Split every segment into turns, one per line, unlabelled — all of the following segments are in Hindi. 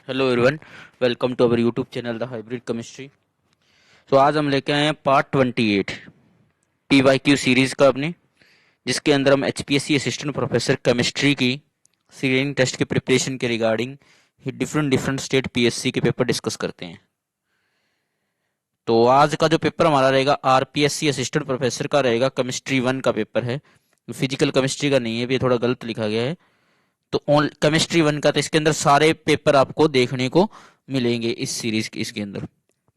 Hello everyone, welcome to our YouTube channel the hybrid chemistry. तो आज हम लेके आए हैं पार्ट 28 पीवाईक्यू सीरीज का अपनी, जिसके अंदर हम एचपीएससी असिस्टेंट प्रोफेसर केमिस्ट्री की सीरियलिंग टेस्ट के प्रिपरेशन के regarding different different state PSC के पेपर डिस्कस करते हैं। तो आज का जो पेपर हमारा रहेगा आरपीएससी असिस्टेंट प्रोफेसर का रहेगा, केमिस्ट्री 1 का पेपर है, फिजिकल केमिस्ट्री का नहीं है, ये थोड़ा गलत लिखा गया है। तो केमिस्ट्री 1 का, तो इसके अंदर सारे पेपर आपको देखने को मिलेंगे इस सीरीज के इसके अंदर।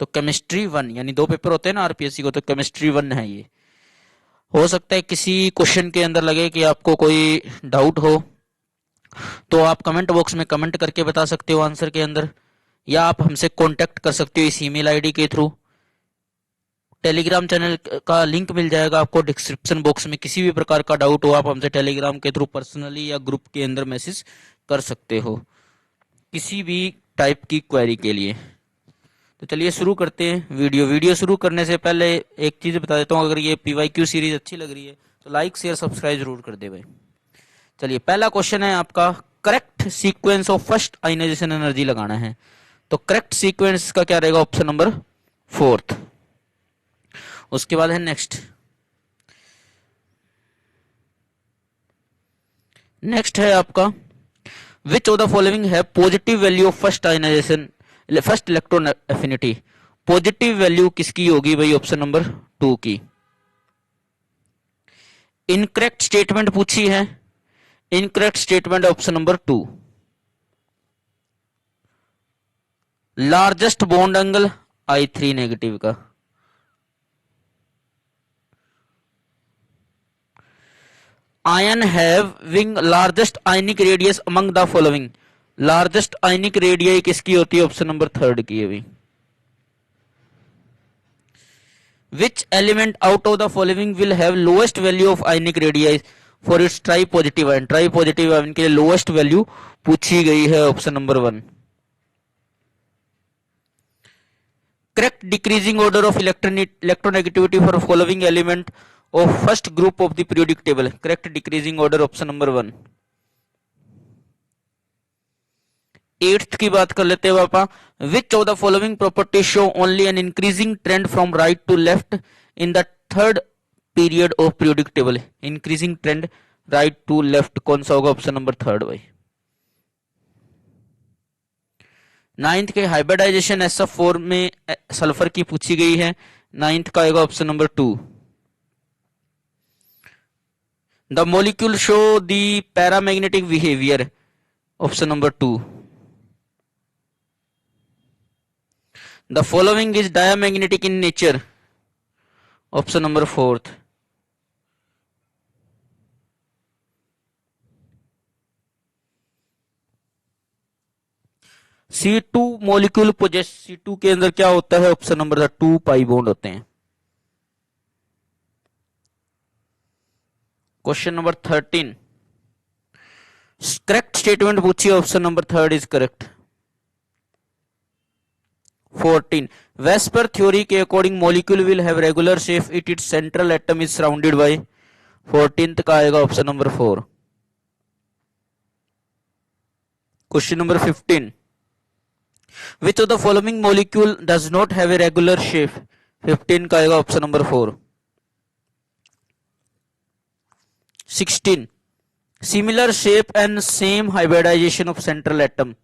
तो केमिस्ट्री 1 यानी 2 पेपर होते हैं ना आरपीएससी को, तो केमिस्ट्री 1 है ये। हो सकता है किसी क्वेश्चन के अंदर लगे कि आपको कोई डाउट हो, तो आप कमेंट बॉक्स में कमेंट करके बता सकते हो आंसर के अंदर, या आप हमसे कांटेक्ट कर सकते हो इस ईमेल आईडी के थ्रू। टेलीग्राम चैनल का लिंक मिल जाएगा आपको डिस्क्रिप्शन बॉक्स में। किसी भी प्रकार का डाउट हो आप हमसे टेलीग्राम के थ्रू पर्सनली या ग्रुप के अंदर मैसेज कर सकते हो किसी भी टाइप की क्वेरी के लिए। तो चलिए शुरू करते हैं वीडियो शुरू करने से पहले एक चीज बता देता हूँ, अगर ये पीवाईक्यू सीरीज अच्छी लग रही है तो लाइक शेयर सब्सक्राइब जरूर कर दे भाई। चलिए पहला क्वेश्चन है आपका, correct sequence of first ionisation energy लगाना है। तो करेक्ट सीक्वेंस का क्या रहेगा? Option number 4। उसके बाद है नेक्स्ट है आपका, विच ऑफ द फॉलोइंग है positive value of first ionisation first electron affinity. Positive value किसकी होगी भाई? ऑप्शन नंबर 2 की। इनकरेक्ट स्टेटमेंट पूछी है, incorrect statement option number 2। Largest bond angle I3 negative का। Ion having largest ionic radius among the following. Largest ionic radius किसकी होती है? ऑप्शन नंबर 3 की है भाई। Which element out of the following will have lowest value of ionic radii for its tri-positive ion? Tri-positive ion के लिए lowest value पूछी गई है, option number 1। Correct decreasing order of electronegativity for following element of first group of the periodic table. Correct decreasing order option number 1। 8th की बात कर लेते हैं पापा। Which of the following properties show only an increasing trend from right to left in the third period of periodic table? Increasing trend right to left कौन सा होगा? ऑप्शन नंबर 3 भाई। 9th के हाइब्रिडाइजेशन SF4 में सल्फर की पूछी गई है। 9th का आएगा option number 2। The molecule show the paramagnetic behaviour, option number 2। The following is diamagnetic in nature, option number 4th। C2 molecule possess, C2 के अंदर क्या होता है? ऑप्शन नंबर 2 पाई बॉन्ड होते हैं। क्वेश्चन नंबर 13, करेक्ट स्टेटमेंट पूछिए, option number 3 is correct. 14, VSEPR theory के according molecule will have regular shape it its central atom is surrounded by. 14th का आएगा option number 4। Question number 15, which of the following molecule does not have a regular shape. 15 का आएगा option number 4। 16, similar shape and same hybridization of central atom.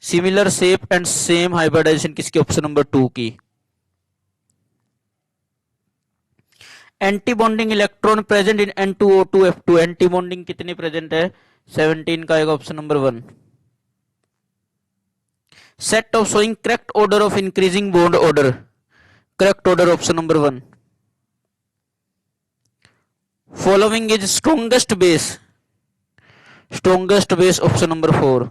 Similar shape and same hybridisation किसकी? ऑप्शन नंबर 2 की। Anti bonding electron present in N2O2F2, anti bonding कितने प्रेजेंट है? 17 का आएगा option number 1। Set of showing correct order of increasing bond order, correct order option number 1। Following is strongest base, strongest base option number 4।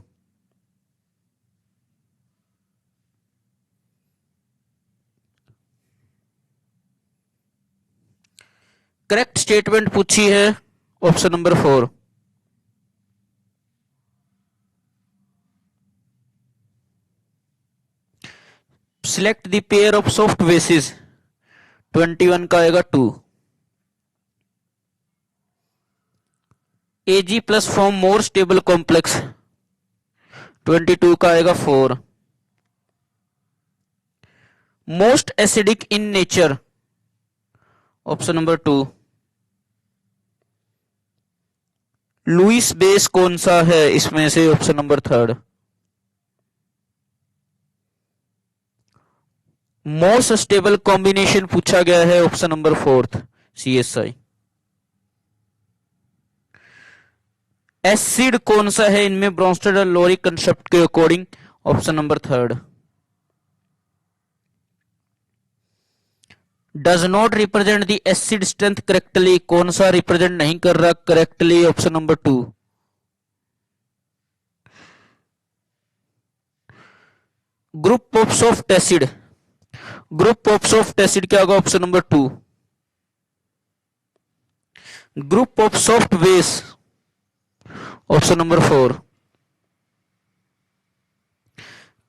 Correct statement पूछी है, option number 4। Select the pair of soft basis, 21 का आएगा 2। Ag plus form more stable complex, 22 का आएगा 4। Most acidic in nature, option number 2। Lewis base कौन सा है इसमें से, option number 3। Most stable combination पूछा गया है, ऑप्शन नंबर 4, CSI। एसिड कौन सा है इनमें ब्रोंस्टेड और लोरी कंसेप्ट के according, option number 3। Does not represent the acid strength correctly, कौन सा रिप्रेजेंट नहीं कर रहा correctly, option number 2। Group of soft acid, group of soft acid क्या होगा, option number 2। Group of soft base, option number 4।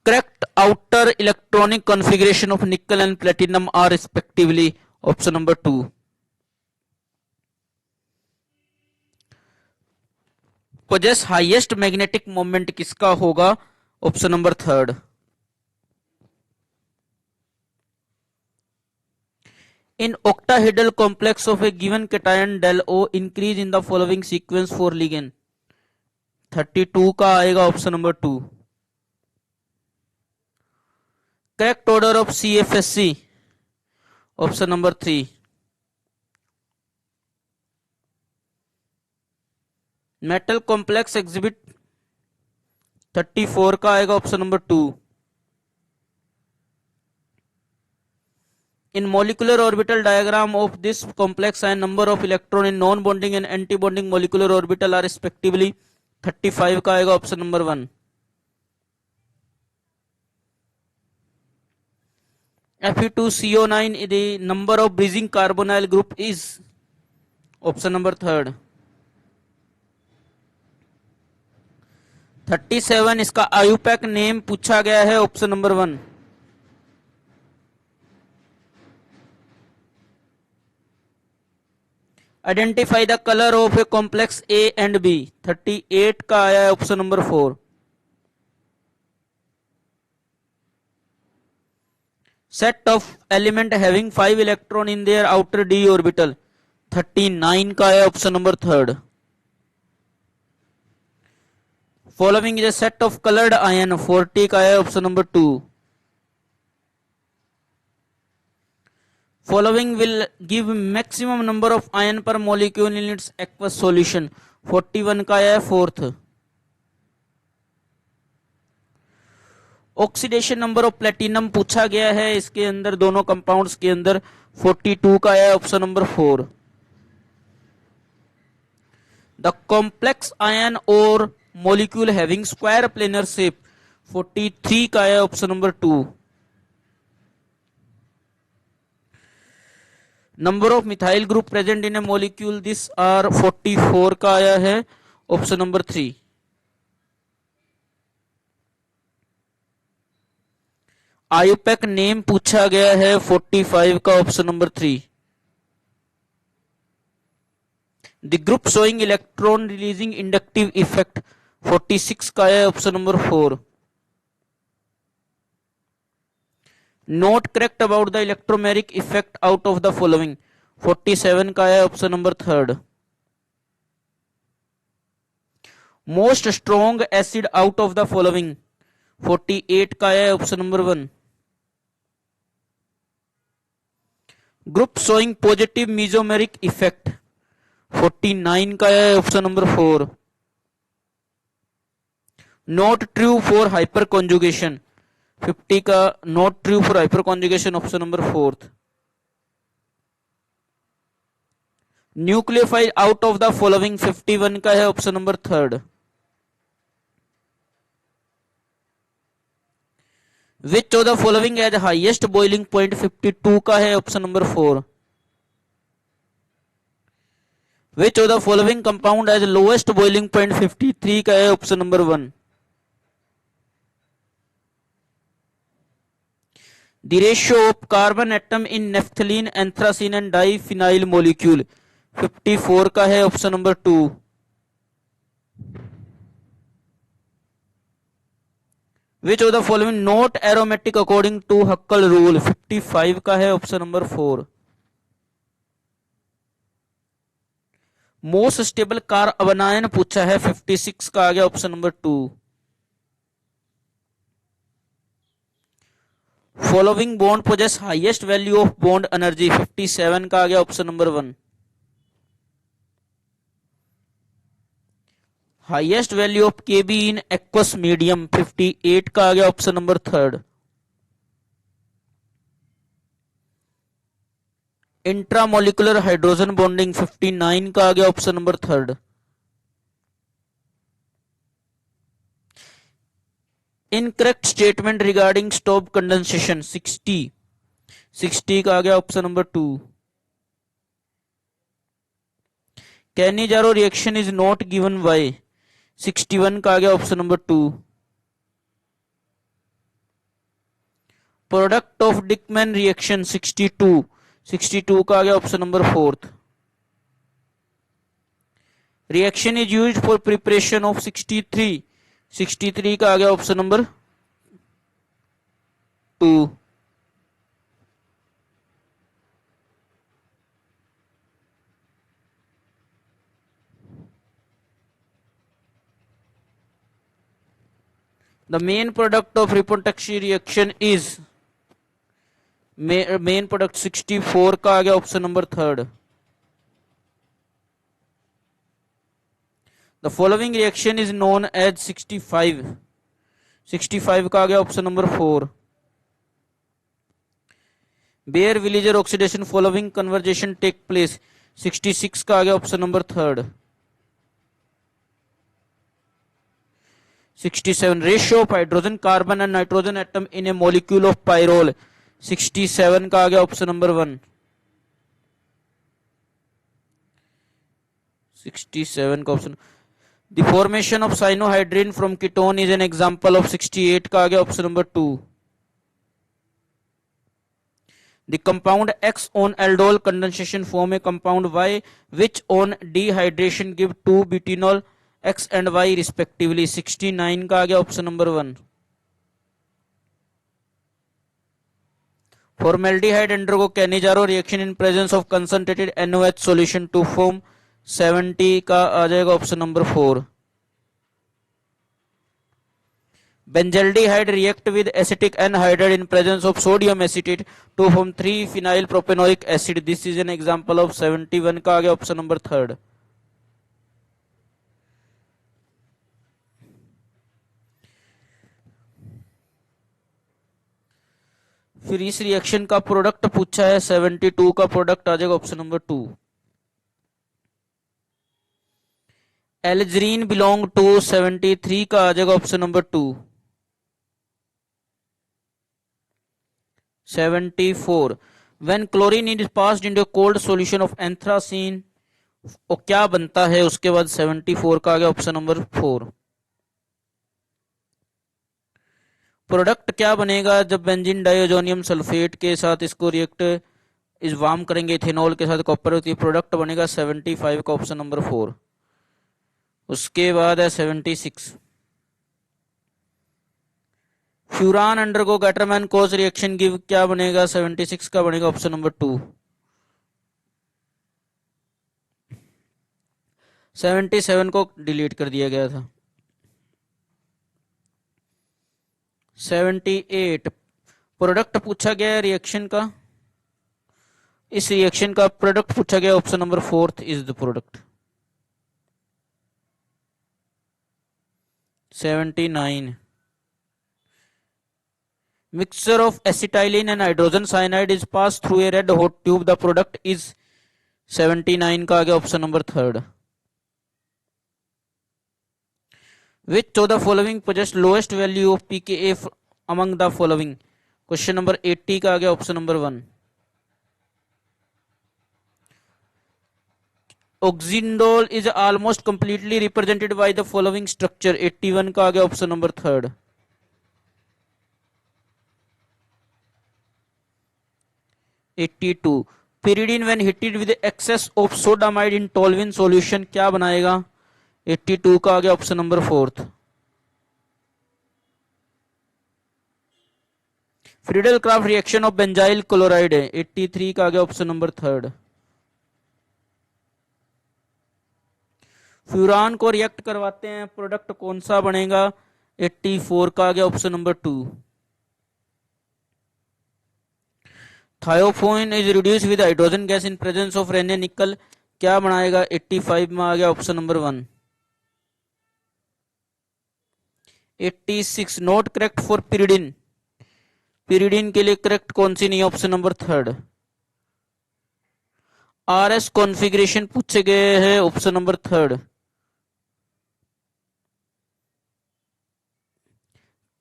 Correct outer electronic configuration of nickel and platinum are respectively, option number 2। Possess highest magnetic moment किसका होगा, option number 3। In octahedral complex of a given cation del O increase in the following sequence for ligand, 32 का आएगा option number 2। Correct order of CFSC, option number 3। Metal complex exhibit 34 का आएगा option number 2। In molecular orbital diagram of this complex ion, number of electron in non-bonding and anti-bonding molecular orbital are respectively 35 का आएगा option number 1। Fe2CO9 the number of bridging carbonyl group is, option number 3। 37 इसका आयुपैक नेम पूछा गया है, option number 1। Identify the colour of a complex A and B, 38 का आया है option number 4। Set of element having 5 electron in their outer D orbital, 39 का आया option number 3। Following is a set of coloured ion, 40 का आया option number 2। Following will give maximum number of ion per molecule in its aqueous solution, 41 का है 4th। Oxidation number of platinum पूछा गया है इसके अंदर, दोनों कंपाउंड्स के अंदर, 42 का है option number 4। The complex ion और molecule having square planar shape, 43 का है option number 2। Number of methyl group present in a molecule, this are 44 का आया है ऑप्शन नंबर 3। आयुपैक नेम पूछा गया है 45 का option number 3। The group showing electron releasing inductive effect, 46 का है option number 4। Not correct about the electromeric effect out of the following, 47 का है option number 3। Most strong acid out of the following, 48 का है option number 1। Group showing positive mesomeric effect, 49 का है option number 4। Not true for hyper conjugation, 50 का not true for hyper conjugation, option number 4। Nucleophile out of the following, 51 का है option number 3। Which of the following has highest boiling point, 52 का है option number 4। Which of the following compound has lowest boiling point, 53 का है option number 1। The ratio of carbon atom in naphthalene, anthracene and diphenyl molecule, 54 का है option number 2। Which of the following not aromatic according to Huckel rule? 55 का है option number 4। Most stable carbanion पूछा है 56 का आ गया option number 2। Following bond possess highest value of bond energy 57 का आ गया option number 1। Highest value of Kb in aqueous medium 58 का आ गया option number 3। Intramolecular hydrogen bonding 59 का आ गया option number 3। Incorrect statement regarding Stobbe condensation 60 का आ गया option number 2। Cannizzaro reaction is not given by 61 का आ गया option number 2। Product of Dieckmann reaction 62 का आ गया option number 4। Reaction is used for preparation of 63 का आ गया option number 2। The main product of Repontexy reaction is main product 64 का आ गया option number 3। The following reaction is known as 65 का आ गया option number 4। Baeyer Villiger oxidation following conversion take place 66 का आ गया option number 3। 67 ratio of hydrogen carbon and nitrogen atom in a molecule of pyrrole 67 का आ गया ऑप्शन नंबर 1। 67 का option. The formation of cyanohydrin from ketone is an example of 68 का आ गया option number 2। The compound X on aldol condensation form a compound Y which on dehydration give 2 butanol X and Y respectively 69 का आ गया option number 1। Formaldehyde undergo Cannizzaro reaction in presence of concentrated NOH solution to form 70 का आ जाएगा option number 4। Benzaldehyde react with acetic anhydride in presence of sodium acetate to form 3-phenyl propanoic acid. This is an example of 71 का आ गया ऑप्शन नंबर 3। फिर इस रिएक्शन का प्रोडक्ट पूछा है 72 का प्रोडक्ट आ जाएगा ऑप्शन नंबर 2। एल्जरीन बिलोंग टू 73 का आ जाएगा option number 2। 74 when chlorine is passed into cold solution of anthracene वो क्या बनता है? उसके बाद 74 का आ गया ऑप्शन नंबर 4। प्रोडक्ट क्या बनेगा जब बेंजीन डाइओजोनियम सल्फेट के साथ इसको रिएक्ट इस वार्म करेंगे इथेनॉल के साथ कॉपर होती है? प्रोडक्ट बनेगा 75 का ऑप्शन नंबर 4। उसके बाद है 76 फ्यूरान अंडरगो गैटरमैन कोज रिएक्शन गिव क्या बनेगा? 76 का बनेगा ऑप्शन नंबर 2। 77 को डिलीट कर दिया गया था। 78 प्रोडक्ट पूछा गया है रिएक्शन का। इस रिएक्शन का प्रोडक्ट पूछा गया option number 4 is the product. 79 mixture of acetylene and hydrogen cyanide is passed through a red hot tube. The product is 79 का आ गया option number 3। Which of the following possess lowest value of pKa among the following? Question number 80 का आ गया option number 1। Oxindole is almost completely represented by the following structure 81 का आ गया option number 3। 82 pyridine when heated with excess of sodamide in toluene solution क्या बनाएगा? 82 का आ गया option number 4। Friedel craft reaction of benzyl chloride है 83 का आ गया ऑप्शन नंबर थर्ड। फ्यूरान को रिएक्ट करवाते हैं प्रोडक्ट कौन सा बनेगा 84 का आ गया option number two. Thiophene is reduce with hydrogen gas in presence of Raney nickel क्या बनाएगा 85 में आ गया option number one. 86 not correct for pyridine, pyridine के लिए करेक्ट कौन सी नहीं option number third. RS configuration पूछे गए हैं option number third.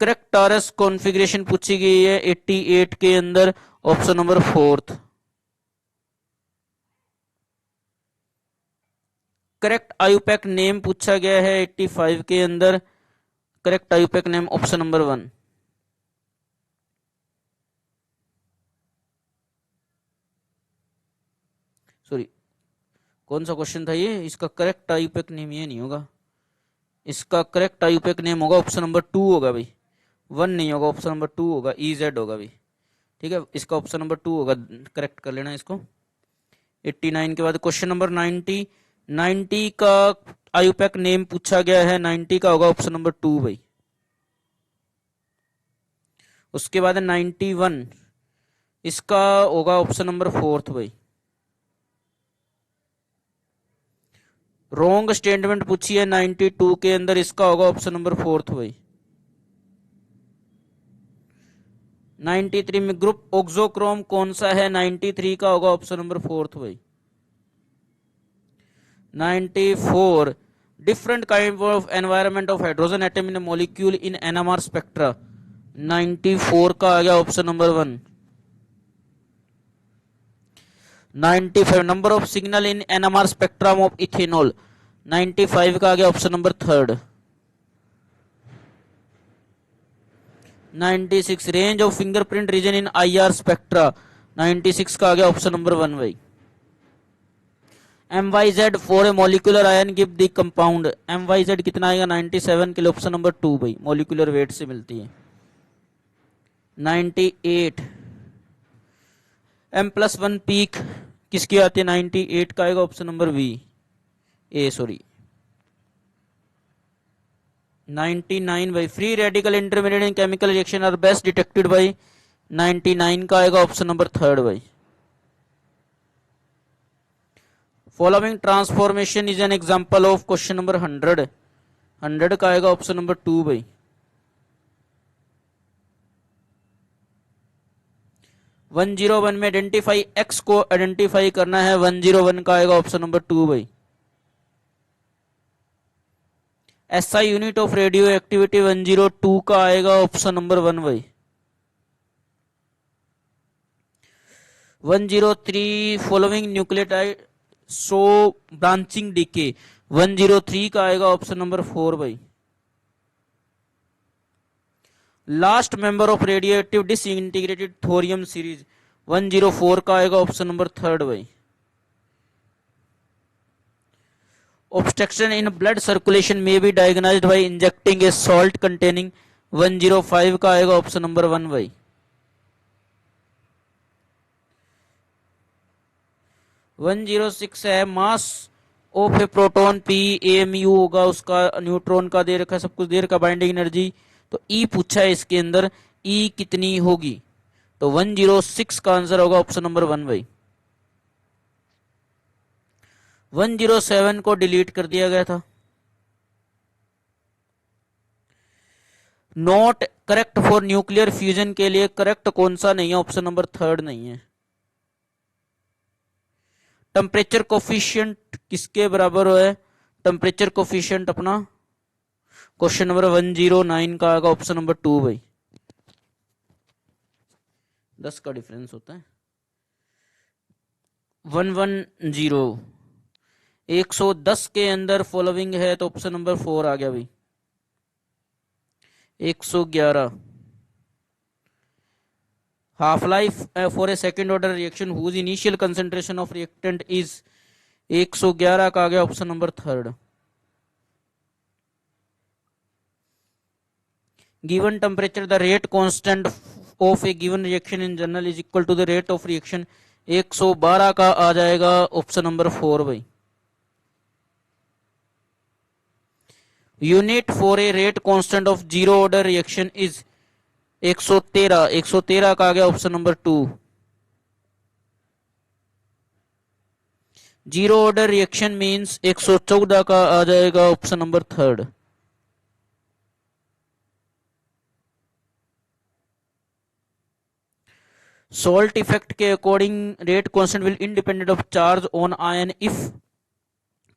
Correct RS configuration पूछी गई है 88 के अंदर option number fourth. Correct IUPAC name पूछा गया है 85 के अंदर, correct IUPAC name option number one. Sorry कौन सा क्वेश्चन था ये, इसका करेक्ट आयुपैक नेम ये नहीं होगा, इसका करेक्ट आयुपैक नेम होगा ऑप्शन नंबर टू होगा भाई, वन नहीं होगा ऑप्शन नंबर टू होगा, EZ होगा भाई। ठीक है इसका ऑप्शन नंबर टू होगा, करेक्ट कर लेना इसको। 89 के बाद क्वेश्चन नंबर 90 का आयुपैक नेम पूछा गया है 90 का होगा ऑप्शन नंबर टू भाई। उसके बाद 91 इसका होगा ऑप्शन नंबर फोर्थ भाई। रॉन्ग स्टेटमेंट पूछी है 92 के अंदर, इसका होगा ऑप्शन नंबर फोर्थ भाई। 93 में ग्रुप ऑक्सोक्रोम कौन सा है 93 का होगा ऑप्शन नंबर फोर्थ भाई। 94 different kind of environment of hydrogen atom in molecule in NMR spectra 94 का आ गया option number one. 95 number of signal in NMR spectrum of ethanol 95 का आ गया option number third. 96 range of fingerprint region in IR spectra 96 का आ गया ऑप्शन नंबर वन भाई। MYZ for a molecular ion give the compound MYZ कितना आएगा 97 के लिए ऑप्शन नंबर टू भाई, मॉलिक्यूलर वेट से मिलती है। 98 M+1 पीक किसकी आती है 98 का आएगा option number B A sorry 99 भाई। Free radical intermediate in chemical reaction are best detected by 99 का आएगा ऑप्शन नंबर थर्ड भाई। Following transformation is an example of question number 100 का आएगा ऑप्शन नंबर टू भाई। 101 में आइडेंटिफाई एक्स को आइडेंटिफाई करना है 101 का आएगा ऑप्शन नंबर टू भाई। SI unit of radio activity 102 का आएगा ऑप्शन नंबर वन भाई। 103 फॉलोइंग न्यूक्लियोटाइड सो ब्रांचिंग डीके 103 का आएगा ऑप्शन नंबर फोर भाई। Last member of radio active disintegrated thorium series 104 का आएगा ऑप्शन नंबर थर्ड भाई। Obstruction in blood circulation may be diagnosed by injecting a salt containing 105 का आएगा ऑप्शन नंबर वन भाई। 106 है mass of A proton P AMU होगा उसका, न्यूट्रॉन का दे रखा है, सब कुछ दे रखा, बाइंडिंग एनर्जी तो E पूछा है इसके अंदर E कितनी होगी, तो 106 का आंसर होगा ऑप्शन नंबर वन भाई। 107 को डिलीट कर दिया गया था। Not correct for nuclear fusion के लिए करेक्ट कौन सा नहीं है, ऑप्शन नंबर थर्ड नहीं है। टेम्परेचर कोफिशिएंट किसके बराबर है, टेम्परेचर कोफिशिएंट अपना क्वेश्चन नंबर 109 का आएगा ऑप्शन नंबर टू भाई। 10 का डिफरेंस होता है। 110 110 के अंदर फॉलोइंग है तो ऑप्शन नंबर फोर आ गया भाई। 111 half life for a second order reaction whose initial concentration of reactant is 111 का आ गया option number third. Given temperature the rate constant of a given reaction in general is equal to the rate of reaction. 112 का आ जाएगा ऑप्शन नंबर 4 भाई। Unit for a rate constant of zero order reaction is 113। 113 का आ गया option number 2। Zero order reaction means 114 का आ जाएगा ऑप्शन नंबर 3। सॉल्ट इफेक्ट के according rate constant will independent of charge on ion if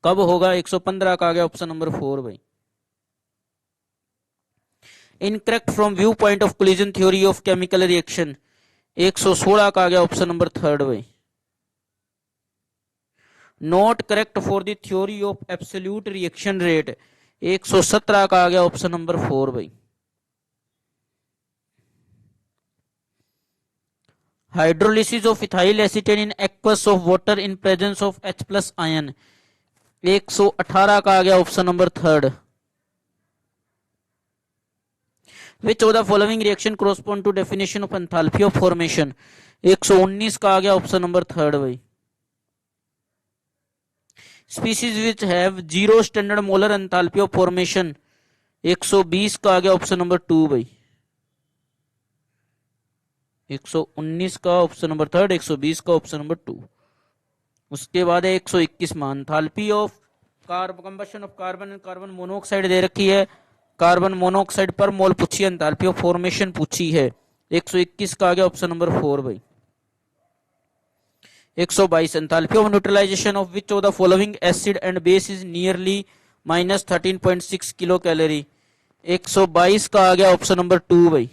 कब होगा? 115 का आ गया ऑप्शन नंबर 4 भाई। Incorrect from view point of collision theory of chemical reaction 116 का आ गया ऑप्शन नंबर 3 भाई। Not correct for the theory of absolute reaction rate 117 का आ गया ऑप्शन नंबर 4 भाई। Hydrolysis of ethyl acetate in aqueous of water in presence of H plus ion 118 का आ गया option number 3। Which of the following reaction correspond to definition of enthalpy of formation 119 का आ गया ऑप्शन नंबर 3 भाई। Species which have zero standard molar enthalpy of formation 120 का आ गया ऑप्शन नंबर 2 भाई। 119 का ऑप्शन नंबर 3, 120 का ऑप्शन नंबर 2। उसके बाद है 121 मान enthalpy of combustion of carbon and carbon monoxide दे रखी है। कार्बन मोनोऑक्साइड पर मोल पूछी है, एंथैल्पी ऑफ फॉर्मेशन पूछी है। 121 का आ गया ऑप्शन नंबर 4 भाई। 122 enthalpy of neutralization of which of the following acid and base is nearly -13.6 kilo calorie 122 का आ गया ऑप्शन नंबर 2 भाई।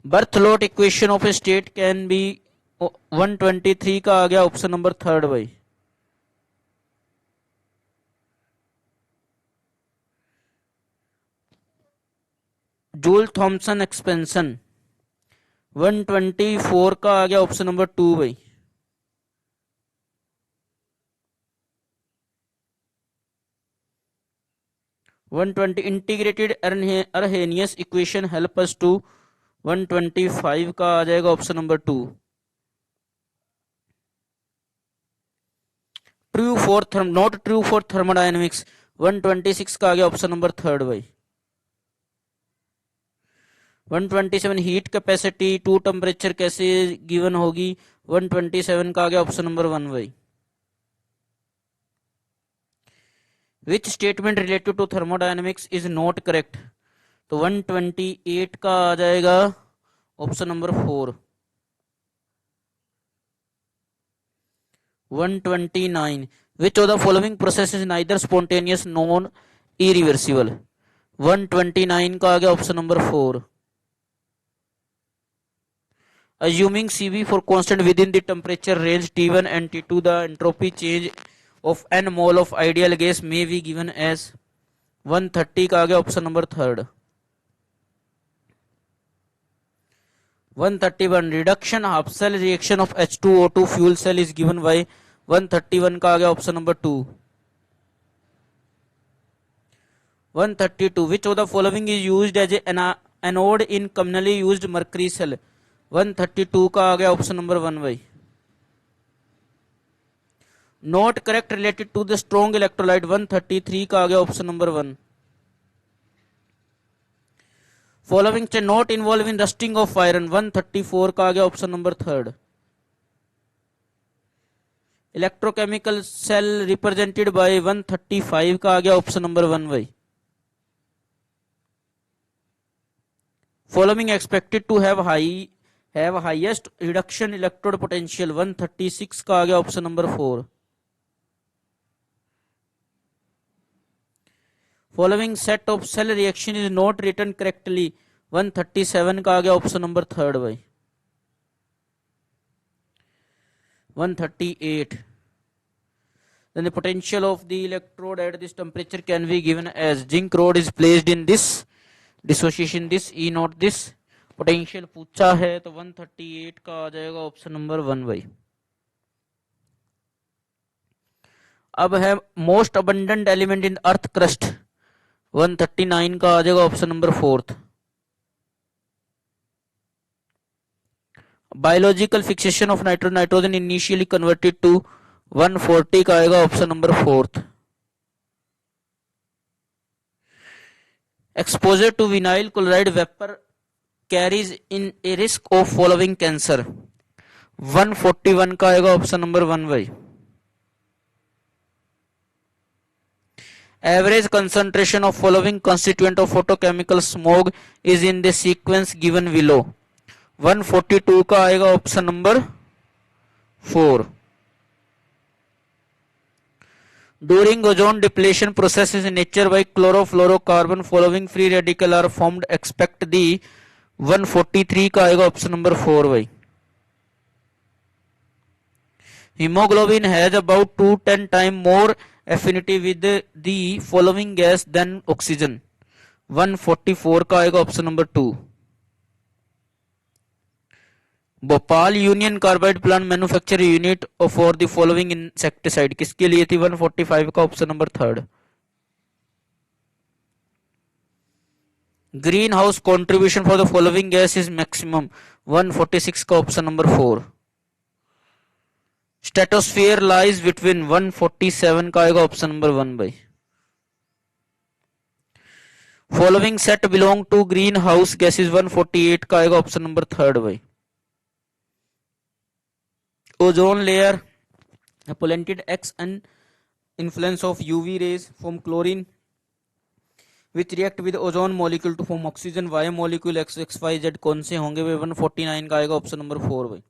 Berthelot equation of a state can be 123 का आ गया ऑप्शन नंबर 3 भाई। जूल थॉमसन एक्सपेंशन 124 का आ गया ऑप्शन नंबर 2 भाई। Integrated Arrhenius equation help us to 125 का आ जाएगा option number 2। True for not true for thermodynamics 126 का आ गया ऑप्शन नंबर 3 भाई। 127 हीट कैपेसिटी टू टेम्परेचर कैसे गिवन होगी 127 का आ गया ऑप्शन नंबर 1 भाई। Which statement related to thermodynamics is not correct तो 128 का आ जाएगा option number 4। 129 which of the following process is neither spontaneous non irreversible 129 का आ गया option number 4। Assuming Cv for constant within the temperature range T1 and T2, the entropy change of n mole of ideal gas may be given as 130 का आ गया option number 3। 131 reduction half cell reaction of H2O2 fuel cell is given by 131 का आ गया option number 2। 132 which of the following is used as an anode in commonly used mercury cell 132 का आ गया ऑप्शन नंबर 1 भाई। Not correct related to the strong electrolyte 133 का आ गया ऑप्शन नंबर 1। फॉलोइंग से not involve in rusting of iron 134 का आ गया option number 3। Electrochemical cell represented by 135 का आ गया ऑप्शन नंबर 1 भाई। Following expected to have highest reduction electrode potential 136 का आ गया option number 4। Following set of cell reaction is not written correctly 137 का आ गया ऑप्शन नंबर 3 भाई। 138 then the potential of the electrode at this temperature can be given as zinc rod is placed in this dissociation this E not this potential पूछा है तो 138 का आ जाएगा ऑप्शन नंबर 1 भाई। अब है most abundant element in earth crust 139 का आ जाएगा option number fourth. Biological fixation of nitrogen initially converted to 140 का आएगा option number fourth. Exposure to vinyl chloride vapour carries in a risk of following cancer 141 का आएगा ऑप्शन नंबर 1 भाई। Average concentration of following constituent of photochemical smog is in the sequence given below 142 का आएगा option number 4। During ozone depletion processes in nature by chlorofluorocarbon following free radical are formed expect the 143 का आएगा ऑप्शन नंबर 4 भाई। Hemoglobin has about 210 times more affinity with the following gas than oxygen 144 का आएगा option number 2। Bhopal Union Carbide plant manufacture unit for the following insecticide किसके लिए थी 145 का option number 3। Greenhouse contribution for the following gas is maximum 146 का option number 4। Stratosphere lies between 147 का आएगा ऑप्शन नंबर 1 भाई। Following set belong to greenhouse gases 148 का आएगा ऑप्शन नंबर 3 भाई। Ozone layer polluted X and influence of UV rays from chlorine which react with ozone molecule to form oxygen Y molecule X X Y Z कौन से होंगे वे 149 का आएगा ऑप्शन नंबर 4 भाई।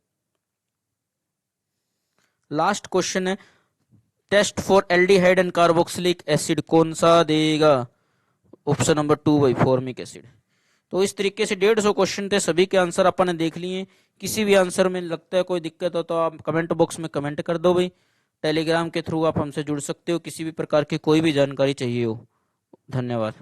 लास्ट क्वेश्चन है test for aldehyde and carboxylic acid कौन सा देगा ऑप्शन नंबर 2 भाई फॉर्मिक एसिड। तो इस तरीके से 150 क्वेश्चन थे, सभी के आंसर अपन ने देख लिए। किसी भी आंसर में लगता है कोई दिक्कत हो तो आप कमेंट बॉक्स में कमेंट कर दो भाई। टेलीग्राम के थ्रू आप हमसे जुड़ सकते हो किसी भी प्रकार की कोई भी जानकारी चाहिए हो। धन्यवाद।